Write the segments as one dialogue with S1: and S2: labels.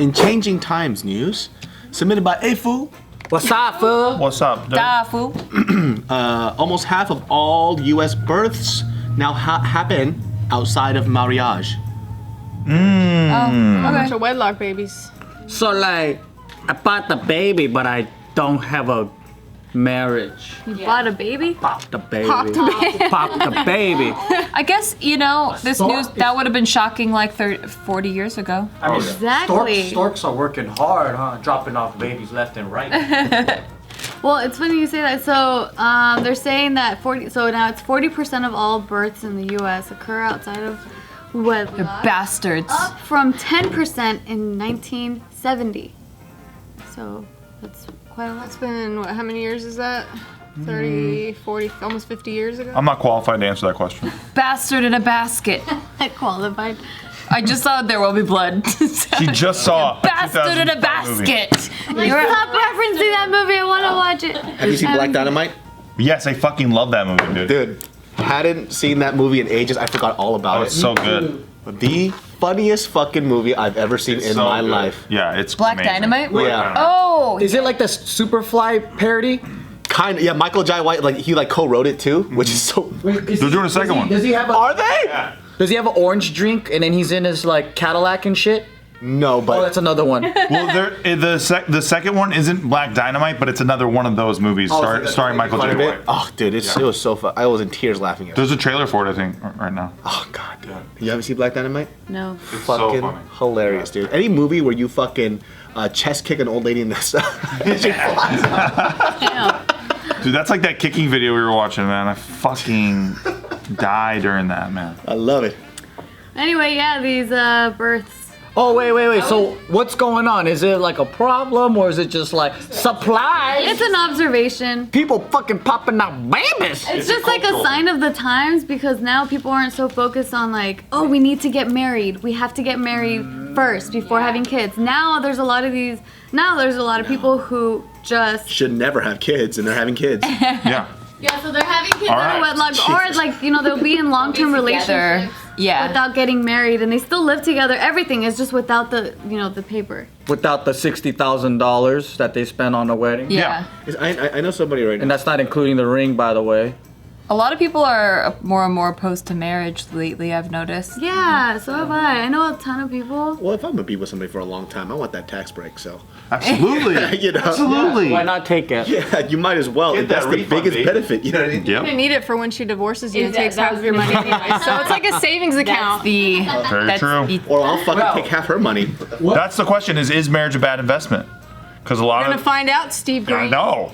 S1: In changing times news, submitted by A-Fool.
S2: What's up, fool?
S3: What's up, dude?
S4: Da fool.
S1: Almost half of all U.S. births now happen outside of marriage.
S4: Oh,
S5: Bunch of wedlock babies.
S2: So like, I bought the baby, but I don't have a marriage.
S6: You bought a baby?
S2: Pop the baby.
S5: Pop the baby.
S2: Pop the baby.
S4: I guess, you know, this news, that would have been shocking like 40 years ago.
S2: I mean,
S6: Exactly.
S2: storks are working hard, huh? Dropping off babies left and right.
S6: Well, it's funny you say that. So they're saying that now it's 40% of all births in the U.S. occur outside of wedlock.
S4: Bastards.
S6: Up from 10% in 1970. So that's quite a lot.
S5: It's been, what, how many years is that? 30, 40, almost 50 years ago?
S3: I'm not qualified to answer that question.
S4: Bastard in a basket.
S6: Qualified.
S4: I just saw There Will Be Blood.
S3: She just saw
S4: Bastard in a
S3: 2005 movie.
S4: basket.
S6: Stop referencing that movie. I want to watch it.
S1: Have you seen Black Dynamite?
S3: Yes, I fucking love that movie, dude.
S1: Dude, hadn't seen that movie in ages. I forgot all about
S3: Oh,
S1: it.
S3: it's so good.
S1: The funniest fucking movie I've ever seen in
S3: So
S1: my
S3: good.
S1: life.
S3: Yeah, it's
S4: Black
S3: amazing.
S4: Dynamite?
S1: Yeah.
S4: Oh,
S2: Is it like the Superfly parody?
S1: Kind of, yeah. Michael Jai White, like he co-wrote it too, which is so.
S3: They're doing a second one.
S2: Does he have a?
S1: Are they?
S3: Yeah.
S2: Does he have an orange drink and then he's in his like Cadillac and shit?
S1: No,
S2: Oh,
S1: but
S2: that's another one.
S3: Well, the second one isn't Black Dynamite, but it's another one of those movies starring Michael J. White.
S1: Oh, dude, it was so fun. I was in tears laughing at it.
S3: There's a trailer for it, I think, right now.
S1: Oh god, dude. You haven't seen Black Dynamite?
S6: No.
S3: It's so
S1: Fucking
S3: funny.
S1: hilarious, dude. Any movie where you fucking chest kick an old lady in the
S3: Dude, that's like that kicking video we were watching, man. I fucking die during that, man.
S1: I love it.
S6: Anyway, yeah, these births.
S2: Oh wait. So what's going on? Is it like a problem or is it just like supplies?
S6: It's an observation.
S2: People fucking popping out babies.
S6: It's just like a sign of the times because now people aren't so focused on like, oh, we need to get married. We have to get married first before having kids. Now there's a lot of people who just
S1: Should never have kids, and they're having kids.
S3: Yeah.
S6: yeah, so they're having kids
S3: All
S6: out of
S3: right.
S6: wedlock, or like they'll be in long-term relationships
S4: Yeah.
S6: without getting married, and they still live together. Everything is just without the the paper.
S2: Without the $60,000 that they spent on the wedding.
S4: Yeah.
S1: I know somebody right
S2: And
S1: now.
S2: that's not including the ring, by the way.
S4: A lot of people are more and more opposed to marriage lately, I've noticed.
S6: Yeah, so have I. I know a ton of people.
S1: Well, if I'm gonna be with somebody for a long time, I want that tax break. So,
S3: Absolutely.
S1: you know,
S3: Absolutely.
S2: Why not take it?
S1: yeah, you might as well.
S3: Get
S1: That's
S3: that
S1: the
S3: refund,
S1: biggest
S3: baby.
S1: benefit. You know what I mean?
S5: You're gonna
S3: Yep.
S5: need it for when she divorces you and
S4: That-
S5: takes
S4: that
S5: half
S4: was
S5: of your money anyway. So it's like a savings
S4: That's
S5: account.
S4: the.
S3: Very
S4: that's
S3: true.
S4: the-
S1: Or I'll fucking take half her money.
S3: That's the question: is marriage a bad investment? Because a lot
S5: We're gonna
S3: of
S5: find out, Steve
S3: I
S5: Greene.
S3: know.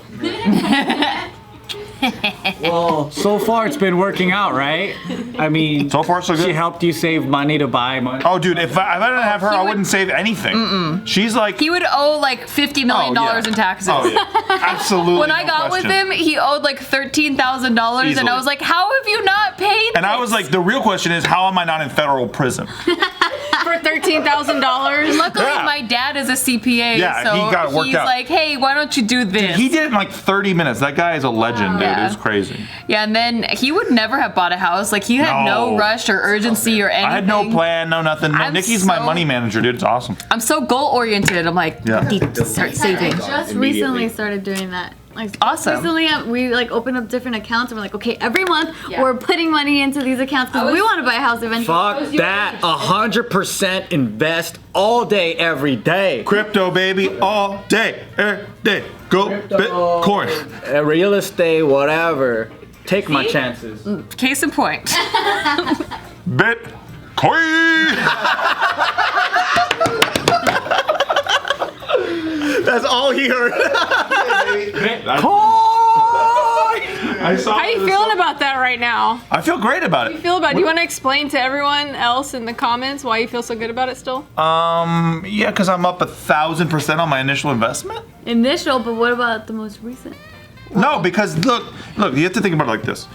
S2: Well, so far it's been working out, right? I mean,
S3: So far, so good.
S2: she helped you save money to buy money.
S3: Oh, dude, if I didn't have her, I wouldn't save anything. She's like,
S4: He would owe like $50 million
S3: yeah.
S4: in taxes.
S3: Oh yeah, absolutely.
S4: When I
S3: no
S4: got
S3: question.
S4: with him, he owed like $13,000, and
S3: Easily.
S4: I was like, "How have you not paid?"
S3: And I was like, the real question is, how am I not in federal prison?
S5: For $13,000.
S4: Luckily,
S3: Yeah.
S4: my dad is a CPA,
S3: Yeah,
S4: so
S3: he got it worked
S4: he's
S3: out.
S4: like, "Hey, why don't you do this?"
S3: He did it in like 30 minutes. That guy is a legend, dude.
S4: Yeah.
S3: It was crazy.
S4: Yeah, and then he would never have bought a house. Like he had no,
S3: No.
S4: rush or urgency or anything.
S3: I had no plan, no nothing. No,
S4: I'm
S3: Nikki's my
S4: so-
S3: money manager, dude. It's awesome.
S4: I'm so goal oriented. I'm like,
S3: Yeah.
S4: I need to start saving.
S6: Just
S1: Immediately.
S6: recently started doing that. Like
S4: Awesome.
S6: Recently, we like opened up different accounts, and we're like, okay, every month
S4: Yeah.
S6: we're putting money into these accounts because we want to buy a house eventually.
S2: Fuck that. 100% invest all day, every day.
S3: Crypto, baby, all day, every day. Go Bitcoin.
S2: Real estate, whatever. Take my chances.
S4: Case in point.
S3: Bitcoin.
S1: That's all he heard.
S3: I saw
S5: How you feeling about that right now?
S3: I feel great about
S5: How you
S3: it.
S5: feel about? Do you want to explain to everyone else in the comments why you feel so good about it still?
S3: Yeah, because I'm up 1,000% on my initial investment.
S6: Initial, but what about the most recent?
S3: No, because look, you have to think about it like this.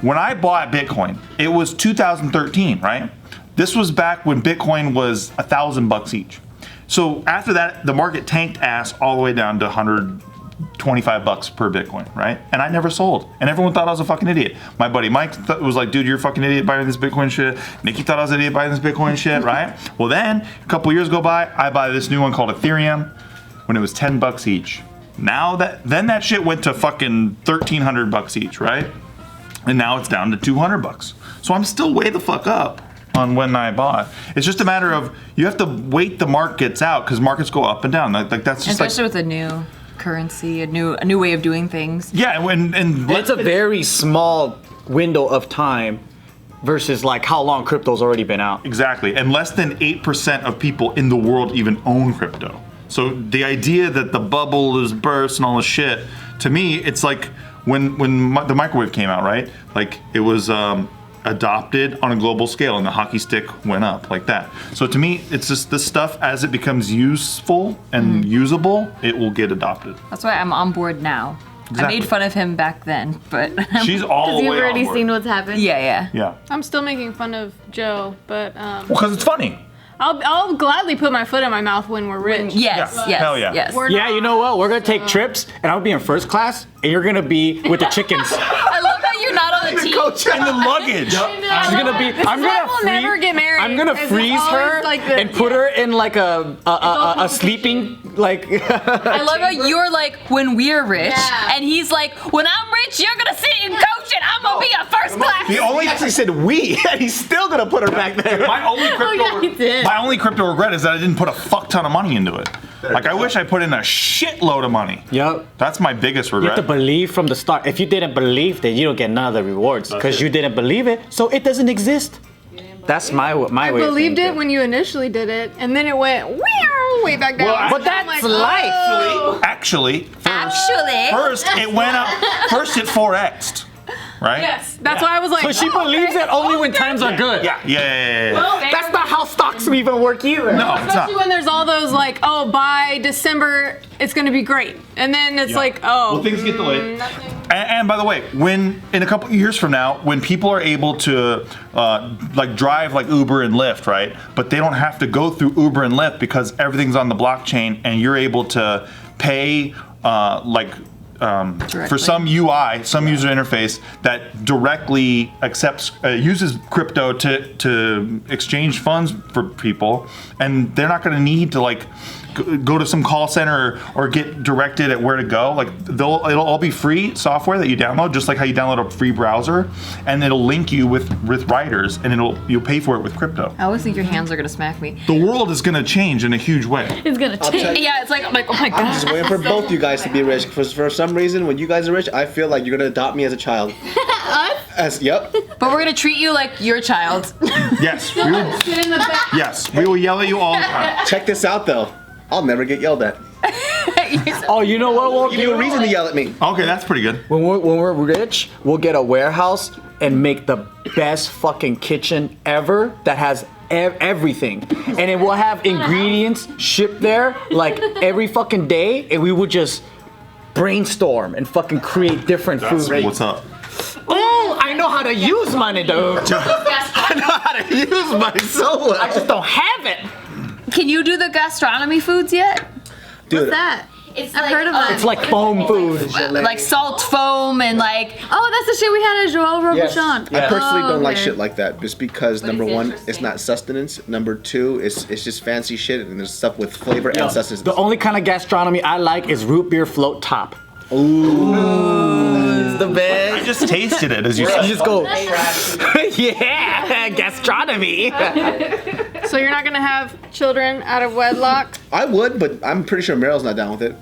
S3: When I bought Bitcoin, it was 2013, right? This was back when Bitcoin was $1,000 each. So after that, the market tanked ass all the way down to 100 $25 per Bitcoin, right? And I never sold. And everyone thought I was a fucking idiot. My buddy Mike was like, dude, you're a fucking idiot buying this Bitcoin shit. Nikki thought I was an idiot buying this Bitcoin shit, right? Well then, a couple years go by, I buy this new one called Ethereum when it was $10 each. Now that shit went to fucking $1,300 each, right? And now it's down to $200. So I'm still way the fuck up on when I bought. It's just a matter of, you have to wait the markets out, because markets go up and down. Like that's just
S4: Especially with a new currency, a new way of doing things.
S3: yeah, and
S2: It's a very small window of time versus like how long crypto's already been out.
S3: exactly, and less than 8% of people in the world even own crypto. So the idea that the bubble is burst and all this shit, to me, it's like when the microwave came out, right? Like it was adopted on a global scale and the hockey stick went up like that. So to me, it's just this stuff, as it becomes useful and usable, it will get adopted.
S4: That's why I'm on board now.
S3: Exactly.
S4: I made fun of him back then, but
S3: She's all
S6: Because
S3: the
S6: you've
S3: way
S6: already
S3: on board.
S6: seen what's happened.
S4: yeah.
S3: Yeah.
S5: I'm still making fun of Joe, but
S3: Because it's funny.
S5: I'll gladly put my foot in my mouth when we're rich.
S4: Yes,
S3: Yeah.
S4: yes,
S3: Hell yeah.
S4: yes.
S5: We're
S2: Yeah,
S5: not-
S2: you know what? We're gonna take trips, and I'll be in first class, and you're gonna be with the chickens.
S4: I love how you're not on the team.
S3: In the luggage.
S2: She's gonna be. I'm
S5: why
S2: gonna
S5: we'll never get married.
S2: I'm gonna
S5: It's
S2: freeze her
S5: always like this.
S2: and put her in like a sleeping like.
S4: I love how you're like, when we're rich,
S5: Yeah.
S4: and he's like, when I'm rich, you're gonna sit in coach and I'm gonna be a first class.
S3: The only
S2: He actually said we, and he's still gonna put her back there.
S3: my only crypto
S6: yeah, he did.
S3: my only crypto regret is that I didn't put a fuck ton of money into it. Like I wish I put in a shitload of money.
S2: Yep.
S3: That's my biggest
S2: You have
S3: regret.
S2: to believe from the start. If you didn't believe, then you don't get none of the rewards because you didn't believe it, so it doesn't exist. That's my
S5: I
S2: way. of
S5: believed it
S2: thinking.
S5: when you initially did it, and then it went way back down.
S3: Well,
S2: But that's
S5: I'm like,
S2: life.
S5: oh.
S3: Actually,
S4: Actually,
S3: first it went up. First it 4x'd, right?
S5: Yes, that's why I was like.
S2: So she
S5: oh,
S2: believes
S5: okay.
S2: it only when times are good.
S3: Yeah.
S2: That's not how stocks even work either.
S3: No, it's
S5: Especially
S3: not.
S5: when there's all those like, oh, by December it's gonna be great, and then it's like, oh,
S3: Well, things get delayed.
S5: nothing.
S3: And by the way, when in a couple years from now, when people are able to like drive like Uber and Lyft, right? But they don't have to go through Uber and Lyft because everything's on the blockchain, and you're able to pay for some UI, some user interface that directly accepts uses crypto to exchange funds for people, and they're not going to need to like go to some call center or get directed at where to go. Like it'll all be free software that you download, just like how you download a free browser, and it'll link you with writers, and you'll pay for it with crypto.
S4: I always think your hands are gonna smack me.
S3: The world is going to change in a huge way.
S6: It's gonna change.
S4: Yeah, it's like, I'm like, oh my
S7: I'm
S4: god.
S7: just waiting for both you guys to be rich. For some reason, when you guys are rich, I feel like you're gonna adopt me as a child. Yep.
S4: But we're gonna treat you like your child.
S3: Yes, we will. Yes, we will yell at you all the time.
S7: Check this out though. I'll never get yelled at.
S2: Oh, you know what? We'll
S7: Give you a reason to yell at me.
S3: Okay, that's pretty good.
S2: When we're rich, we'll get a warehouse and make the best fucking kitchen ever that has everything, and it will have ingredients shipped there like every fucking day, and we would just brainstorm and fucking create different
S3: That's
S2: food.
S3: what's up.
S2: Oh, I know how to use money, dude. I know how to use money so well. I just don't have it.
S4: Can you do the gastronomy foods yet?
S7: Dude,
S6: What's that?
S4: It's
S6: I've heard of that.
S2: It's like foam food.
S4: like salt foam and like.
S6: Oh, that's the shit we had at Joel
S7: yes.
S6: Robuchon.
S7: I personally don't like
S6: okay.
S7: shit like that, just because number one, it's not sustenance. Number two, it's just fancy shit, and there's stuff with flavor and sustenance.
S2: The only kind of gastronomy I like is root beer float top.
S7: It's the
S3: I
S7: best.
S3: just tasted it as you
S2: You
S3: said.
S2: just go, yeah, gastronomy.
S5: So you're not gonna have children out of wedlock?
S7: I would, but I'm pretty sure Meryl's not down with it.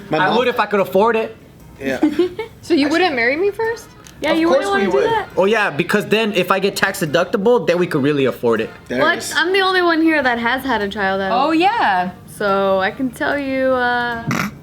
S7: My
S2: I
S7: mom,
S2: would if I could afford it.
S7: Yeah.
S5: So you wouldn't marry me first?
S6: Yeah,
S7: Of
S6: you
S7: course
S6: wouldn't want
S7: we
S6: to do
S7: would.
S6: that.
S2: Oh yeah, because then if I get tax deductible, then we could really afford it.
S7: There it
S6: What?
S7: is.
S6: I'm the only one here that has had a child out.
S4: Oh yeah.
S6: So I can tell you,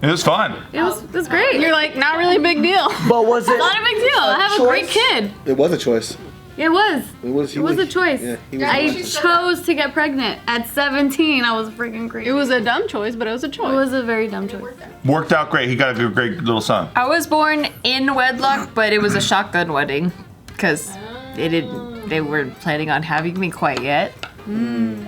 S3: It was fun.
S6: it was great.
S5: You're like, not really a big deal.
S2: But was it?
S6: Not a big deal. I have a great kid.
S7: It was a choice.
S6: It was.
S7: It was.
S6: It was a choice.
S7: Yeah, he was
S6: I chose to get pregnant at 17. I was freaking crazy.
S5: It was a dumb choice, but it was a
S6: It
S5: choice.
S6: was a very dumb choice.
S3: Worked out great. He got a great little son.
S4: I was born in wedlock, but it was a shotgun wedding because they weren't planning on having me quite yet.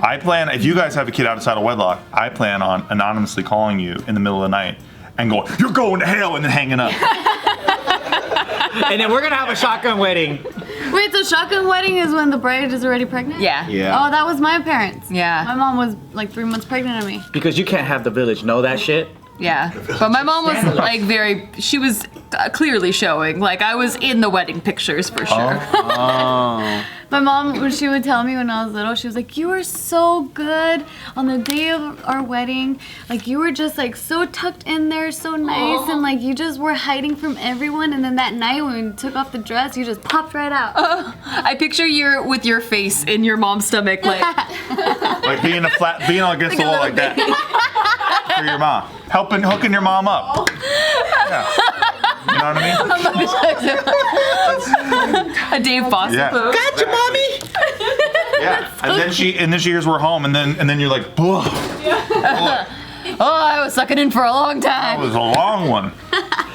S3: I plan, if you guys have a kid outside of wedlock, I plan on anonymously calling you in the middle of the night and going, "You're going to hell," and then hanging up.
S2: And then we're gonna have a shotgun wedding.
S6: Wait, so shotgun wedding is when the bride is already pregnant?
S4: Yeah.
S7: Yeah.
S6: Oh, that was my parents.
S4: Yeah.
S6: My mom was like 3 months pregnant of me.
S2: Because you can't have the village know that shit.
S4: Yeah. But my mom was like she was clearly showing. Like I was in the wedding pictures for sure.
S6: My mom, when she would tell me when I was little, she was like, "You were so good on the day of our wedding. Like you were just like so tucked in there, so nice, and like you just were hiding from everyone. And then that night when we took off the dress, you just popped right out."
S4: I picture you with your face in your mom's stomach, like
S3: Like being against the wall like that for your mom, hooking your mom up. Yeah. You know what I mean?
S4: a Dave Foster
S3: Yeah.
S4: pose.
S7: Gotcha, mommy.
S3: Yeah. And then she hears we're home, and then you're like, "Boy,
S4: Oh, I was sucking in for a long
S3: that
S4: time.
S3: was a long one."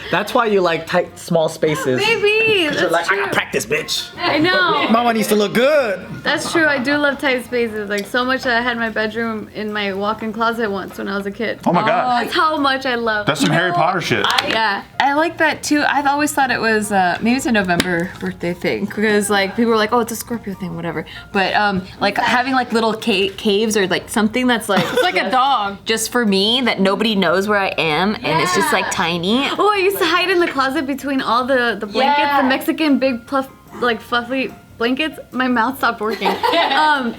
S2: That's why you like tight, small spaces.
S6: Maybe. That's
S2: Like, I
S6: true.
S2: gotta practice, bitch.
S6: I know.
S2: Mama needs to look good.
S6: That's true. I do love tight spaces. Like so much that I had my bedroom in my walk-in closet once when I was a kid.
S3: Oh my God.
S6: That's how much I love.
S3: That's some Harry Potter shit.
S6: Yeah.
S4: I like that too. I've always thought it was maybe it's a November birthday thing because like people were like, "Oh, it's a Scorpio thing, whatever." But like having like little caves or like something that's like
S5: It's like a dog.
S4: just for me that nobody knows where I am and it's just like tiny.
S6: Oh, I used to hide in the closet between all the blankets,
S4: Yeah.
S6: the Mexican big fluffy blankets. My mouth stopped working. I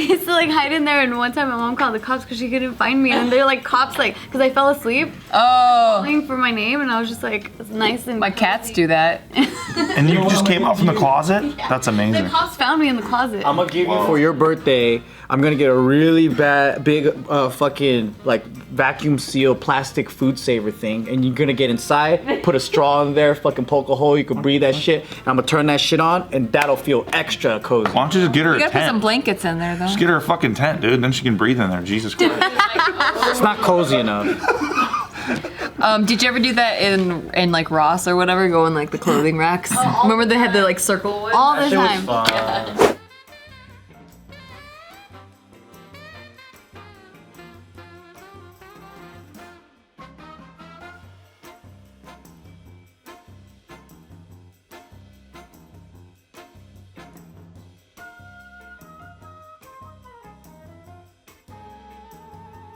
S6: used to like hide in there, and one time my mom called the cops because she couldn't find me, and they're like cops like because I fell asleep
S4: Oh,
S6: calling for my name, and I was just like it's nice and
S4: my cats do that.
S3: And you just came out from the closet? That's
S6: The
S3: amazing.
S6: cops found me in the closet.
S2: I'm gonna give you for your birthday. I'm gonna get a really big fucking like vacuum seal plastic food saver thing, and you're gonna get inside, put a straw in there, fucking poke a hole, you can breathe that shit. And I'm gonna turn that shit on, and that'll feel extra cozy.
S3: Why don't you just get her
S4: You
S3: a
S4: gotta put some
S3: tent?
S4: blankets in there though.
S3: Just get her a fucking tent, dude. Then she can breathe in there. Jesus Christ.
S2: It's not cozy enough.
S4: Did you ever do that in like Ross or whatever? Go in like the clothing racks. Remember they had the like circle one?
S6: all the
S2: Shit was
S6: time.
S2: fun.